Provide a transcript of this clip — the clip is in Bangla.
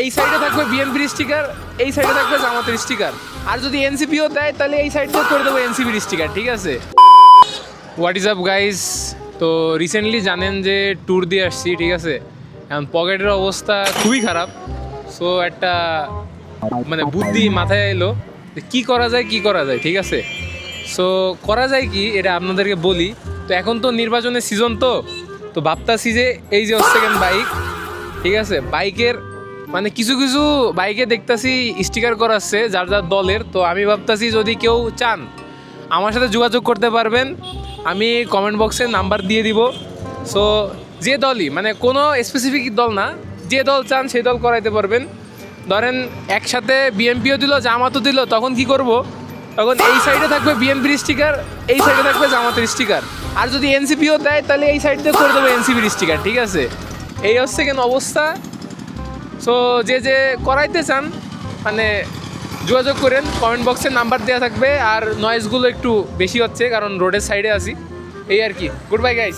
এই সাইডে থাকবে বিএনপির স্টিকার, এই সাইডে থাকবে জামাতের স্টিকার। আর যদি এনসিপিও দেয় তাহলে এই সাইড দিয়ে করে দেবো এনসিপির স্টিকার, ঠিক আছে? What is up guys? তো রিসেন্টলি জানেন যে ট্যুর দিয়ে আসছি, ঠিক আছে? এখন পকেটের অবস্থা খুবই খারাপ। সো একটা মানে বুদ্ধি মাথায় এলো যে কী করা যায়, ঠিক আছে? সো করা যায় কি এটা আপনাদেরকে বলি। তো এখন তো নির্বাচনের সিজন, তো ভাবতাছি যে এই যে সেকেন্ড বাইক, ঠিক আছে? বাইকের মানে কিছু কিছু বাইকে দেখতাছি স্টিকার করাচ্ছে যার যার দলের। তো আমি ভাবতাছি যদি কেউ চান আমার সাথে যোগাযোগ করতে পারবেন, আমি কমেন্ট বক্সে নাম্বার দিয়ে দিব। সো যে দলই মানে কোনো স্পেসিফিক দল না, যে দল চান সেই দল করাইতে পারবেন। ধরেন একসাথে বিএনপিও দিল জামাতও দিল, তখন কি করব? তখন এই সাইডে থাকবে বিএনপির স্টিকার, এই সাইডে থাকবে জামাতের স্টিকার। আর যদি এনসিপিও দেয় তাহলে এই সাইড দিয়ে করে দেবো এনসিপির স্টিকার, ঠিক আছে? এই হচ্ছে কেন অবস্থা। সো যে করাইতে চান মানে যোগাযোগ করেন, কমেন্ট বক্সে নাম্বার দেওয়া থাকবে। আর নয়েজগুলো একটু বেশি হচ্ছে কারণ রোডের সাইডে আছি, এই আর কি। Good bye guys.